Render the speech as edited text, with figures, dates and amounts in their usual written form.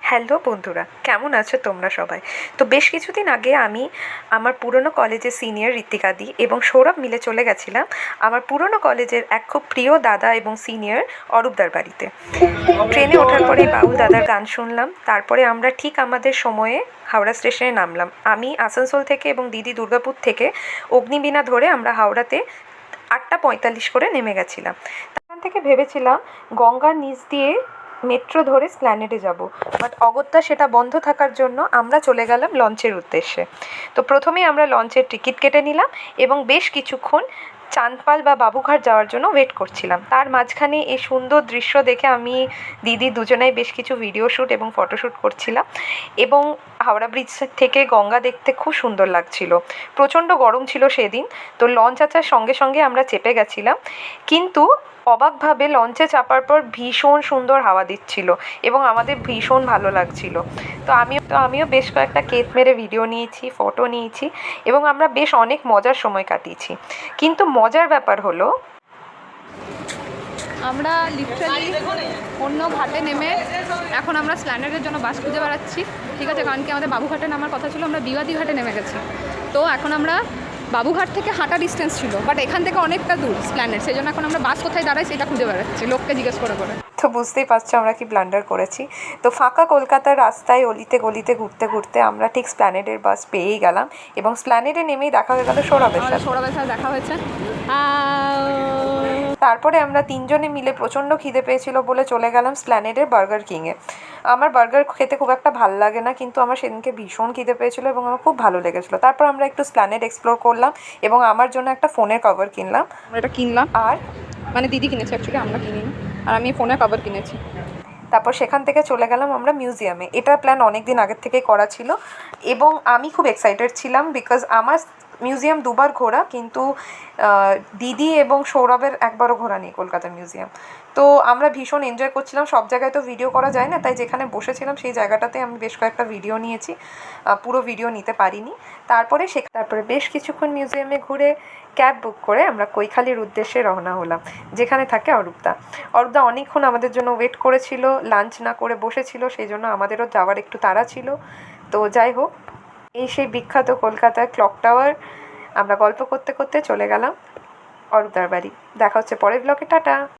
Hello বন্ধুরা, কেমন আছো তোমরা সবাই? তো বেশ কিছুদিন আগে আমি আমার পুরনো কলেজের সিনিয়র ঋত্বিকাদি এবং সৌরভ মিলে চলে গেছিলাম আমার পুরনো কলেজের এক খুব প্রিয় দাদা এবং সিনিয়র অরূপদার বাড়িতে। ট্রেনে ওঠার পরেই বাউল দাদার গান শুনলাম। তারপরে আমরা ঠিক আমাদের সময়ে হাওড়া স্টেশনে নামলাম। আমি আসানসোল থেকে এবং দিদি দুর্গাপুর থেকে অগ্নিবীণা ধরে আমরা হাওড়াতে 8:45 করে নেমে গেছিলাম। সেখান থেকে ভেবেছিলাম গঙ্গার নিচ দিয়ে মেট্রো ধরে স্প্ল্যানেডে যাব, বাট অগত্যা সেটা বন্ধ থাকার জন্য আমরা চলে গেলাম লঞ্চের উদ্দেশ্যে। তো প্রথমেই আমরা লঞ্চের টিকিট কেটে নিলাম এবং বেশ কিছুক্ষণ চাঁদপাল বা বাবুঘাট যাওয়ার জন্য ওয়েট করছিলাম। তার মাঝখানে এই সুন্দর দৃশ্য দেখে আমি দিদি দুজনেই বেশ কিছু ভিডিও শ্যুট এবং ফটোশ্যুট করছিলাম এবং হাওড়া ব্রিজ থেকে গঙ্গা দেখতে খুব সুন্দর লাগছিল। প্রচণ্ড গরম ছিল সেদিন, তো লঞ্চ আসার সঙ্গে সঙ্গে আমরা চেপে গেছিলাম, কিন্তু অবাকভাবে লঞ্চে চাপার পর ভীষণ সুন্দর হাওয়া দিচ্ছিল এবং আমাদের ভীষণ ভালো লাগছিল। তো আমিও বেশ কয়েকটা কেত মেরে ভিডিও নিয়েছি, ফটো নিয়েছি এবং আমরা বেশ অনেক মজার সময় কাটিয়েছি। কিন্তু মজার ব্যাপার হলো আমরা লিটারালি অন্য ঘাটে নেমে এখন আমরা স্প্ল্যানেডের জন্য বাস খুঁজে বেড়াচ্ছি। ঠিক আছে, কারণ কি আমাদের বাবুঘাটে নামার কথা ছিল, আমরা বিবাদী ঘাটে নেমে গেছি। তো এখন আমরা বাবুঘাট থেকে হাঁটা ডিস্টেন্স ছিল, বাট এখান থেকে অনেকটা দূর স্প্ল্যানেড, সেই জন্য এখন আমরা বাস কোথায় দাঁড়াই সেটা খুঁজে বেড়াচ্ছি লোককে জিজ্ঞেস করে করে। তো বুঝতেই পারছো আমরা কি ব্লান্ডার করেছি। তো ফাঁকা কলকাতার রাস্তায় অলিতে গলিতে ঘুরতে ঘুরতে আমরা ঠিক স্প্ল্যানেডের বাস পেয়েই গেলাম এবং স্প্ল্যানেডে নেমেই দেখা হয়ে গেল সৌরভের সাথে। সৌরভের সাথে দেখা হয়েছে। তারপরে আমরা তিনজনে মিলে প্রচণ্ড খিদে পেয়েছিল বলে চলে গেলাম স্প্ল্যানেডের বার্গার কিংয়ে। আমার বার্গার খেতে খুব একটা ভালো লাগে না, কিন্তু আমার সেদিনকে ভীষণ খিদে পেয়েছিল এবং আমার খুব ভালো লেগেছিলো। তারপর আমরা একটু স্প্ল্যানেড এক্সপ্লোর করলাম এবং আমার জন্য একটা ফোনের কভার কিনলাম। এটা কিনলাম, আর মানে দিদি কিনেছে অ্যাকচুয়ালি, আমরা কিনিনি। আর আমি ফোনের কভার কিনেছি। তারপর সেখান থেকে চলে গেলাম আমরা মিউজিয়ামে। এটার প্ল্যান অনেক দিন আগের থেকেই করা ছিল এবং আমি খুব এক্সাইটেড ছিলাম, বিকজ আমার মিউজিয়াম দুবার ঘোরা, কিন্তু দিদি এবং সৌরভের একবারও ঘোরা নেই কলকাতা মিউজিয়াম। তো আমরা ভীষণ এনজয় করছিলাম। সব জায়গায় তো ভিডিও করা যায় না, তাই যেখানে বসেছিলাম সেই জায়গাটাতে আমি বেশ কয়েকটা ভিডিও নিয়েছি, পুরো ভিডিও নিতে পারিনি। তারপরে বেশ কিছুক্ষণ মিউজিয়ামে ঘুরে ক্যাব বুক করে আমরা কৈখালির উদ্দেশ্যে রওনা হলাম, যেখানে থাকে অরূপদা। অরূপদা অনেকক্ষণ আমাদের জন্য ওয়েট করেছিল, লাঞ্চ না করে বসেছিল, সেই জন্য আমাদেরও যাওয়ার একটু তাড়া ছিল। তো যাই হোক, এই সেই বিখ্যাত কলকাতার ক্লক টাওয়ার আমরা গল্প করতে করতে চলে গেলাম অরূপদার বাড়ি। দেখা হচ্ছে পরের ব্লগে, টাটা।